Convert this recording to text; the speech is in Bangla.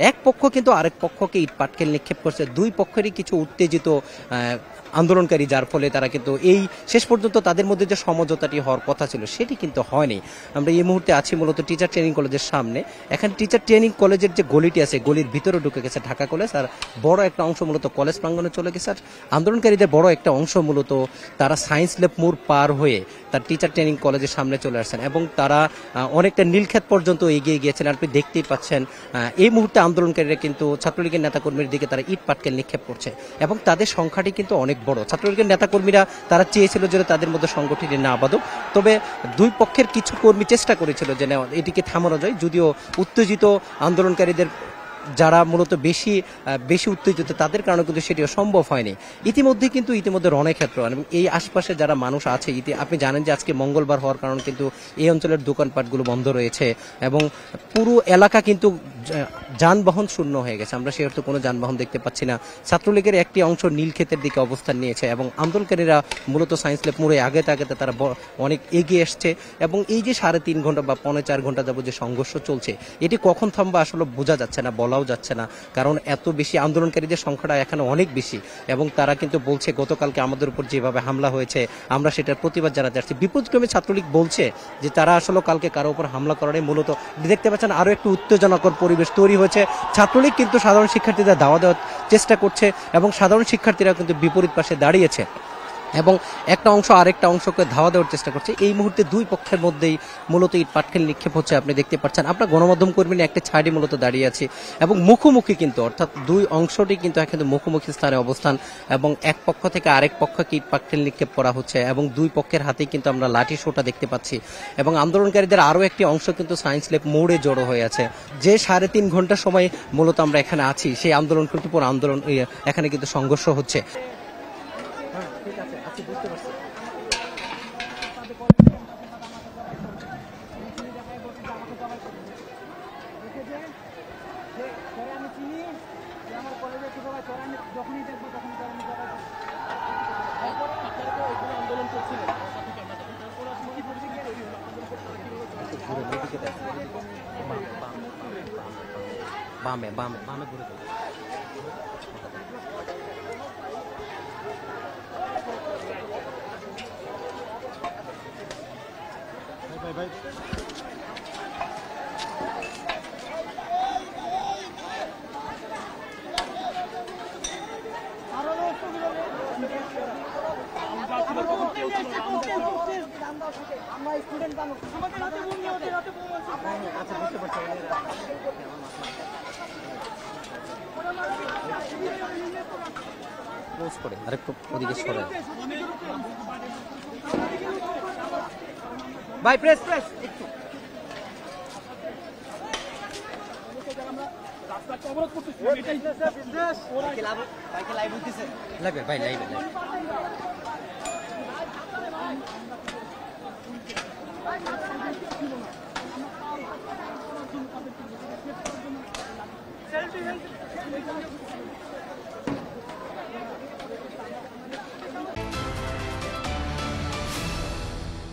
এক পক্ষ কিন্তু আরেক পক্ষকে ইট পাটকেল নিক্ষেপ করছে, দুই পক্ষেরই কিছু উত্তেজিত আন্দোলনকারী, যার ফলে তারা কিন্তু এই শেষ পর্যন্ত তাদের মধ্যে যে সমঝোতাটি হওয়ার কথা ছিল সেটি কিন্তু হয়নি। আমরা এই মুহূর্তে আছি মূলত টিচার ট্রেনিং কলেজের সামনে। এখানে টিচার ট্রেনিং কলেজের যে গলিটি আছে, গলির ভিতরে ঢুকে গেছে ঢাকা কলেজ, আর বড় একটা অংশ মূলত কলেজ প্রাঙ্গণে চলে গেছে। আর আন্দোলনকারীদের বড় একটা অংশ মূলত তারা সায়েন্স ল্যাব মোড় পার হয়ে তার টিচার ট্রেনিং কলেজের সামনে চলে আসছেন এবং তারা অনেকটা নীলক্ষেত পর্যন্ত এগিয়ে গিয়েছেন। আপনি দেখতেই পাচ্ছেন এই মুহূর্তে আন্দোলনকারীরা কিন্তু ছাত্রলীগের নেতাকর্মীর দিকে তারা ইট পাটকেল নিক্ষেপ করছে এবং তাদের সংখ্যাটি কিন্তু অনেক বড়। ছাত্রলীগের নেতাকর্মীরা তারা চেয়েছিল যে তাদের মধ্যে সংগঠনটি না বাঁধুক, তবে দুই পক্ষের কিছু কর্মী চেষ্টা করেছিল যে এটিকে থামানো যায়, যদিও উত্তেজিত আন্দোলনকারীদের যারা মূলত বেশি উত্তেজিত তাদের কারণে কিন্তু সেটিও সম্ভব হয়নি। ইতিমধ্যে রণক্ষেত্র এবং এই আশপাশে যারা মানুষ আছে, আপনি জানেন যে আজকে মঙ্গলবার হওয়ার কারণে কিন্তু এই অঞ্চলের দোকানপাটগুলো বন্ধ রয়েছে এবং পুরো এলাকা কিন্তু যানবাহন শূন্য হয়ে গেছে। আমরা সে অর্থে কোনো যানবাহন দেখতে পাচ্ছি না। ছাত্রলীগের একটি অংশ নীলক্ষেতের দিকে অবস্থান নিয়েছে এবং আন্দোলনকারীরা মূলত সায়েন্স ল্যাব মোড়ে আগে তারা অনেক এগিয়ে এসছে এবং এই যে 3.5 ঘন্টা বা 4.5 ঘন্টা যাবত যে সংঘর্ষ চলছে, এটি কখন থামবে আসলে বোঝা যাচ্ছে না, বলাও যাচ্ছে না, কারণ এত বেশি আন্দোলনকারীদের সংখ্যাটা এখানে অনেক বেশি এবং তারা কিন্তু বলছে গতকালকে আমাদের উপর যেভাবে হামলা হয়েছে আমরা সেটার প্রতিবাদ জানাতে আসছি। বিপদক্রমে ছাত্রলীগ বলছে যে তারা আসলে কালকে কারো উপর হামলা করার মূলত দেখতে পাচ্ছেন আরো একটু উত্তেজনাকর পরিবেশ তৈরি হয়েছে। ছাত্রলীগ কিন্তু সাধারণ শিক্ষার্থীদের দাওয়া দেওয়ার চেষ্টা করছে এবং সাধারণ শিক্ষার্থীরা কিন্তু বিপরীত পাশে দাঁড়িয়েছে এবং একটা অংশ আরেকটা অংশকে ধাওয়া দেওয়ার চেষ্টা করছে। এই মুহূর্তে দুই পক্ষের মধ্যেই মূলত ইট পাটকেল নিক্ষেপ হচ্ছে। আপনি দেখতে পাচ্ছেন, আপনার গণমাধ্যম কর্মী একটা ছাড়ি মূলত দাঁড়িয়ে আছে এবং মুখোমুখি কিন্তু, অর্থাৎ দুই অংশটি কিন্তু এখানে মুখোমুখি স্থানে অবস্থান এবং এক পক্ষ থেকে আরেক পক্ষকে ইট পাটকেল নিক্ষেপ করা হচ্ছে এবং দুই পক্ষের হাতেই কিন্তু আমরা লাঠি সোঁটা দেখতে পাচ্ছি এবং আন্দোলনকারীদের আরও একটি অংশ কিন্তু সায়েন্স ল্যাব মোড়ে জড়ো হয়ে আছে। যে 3.5 ঘন্টা সময় মূলত আমরা এখানে আছি, সেই আন্দোলন কিন্তু এখানে কিন্তু সংঘর্ষ হচ্ছে। ঠিক আছে, আচ্ছা, বুঝতে পারছি। বামে বামে বামে ঘুরে ভাই আমরা স্টুডেন্ট আচ্ছা, বুঝতে পারছি। ক্লোজ করে আরেকটু ওদিকে সরে ভাই, প্রেস একটু লাইভে ভাই, লাইভে সেলফি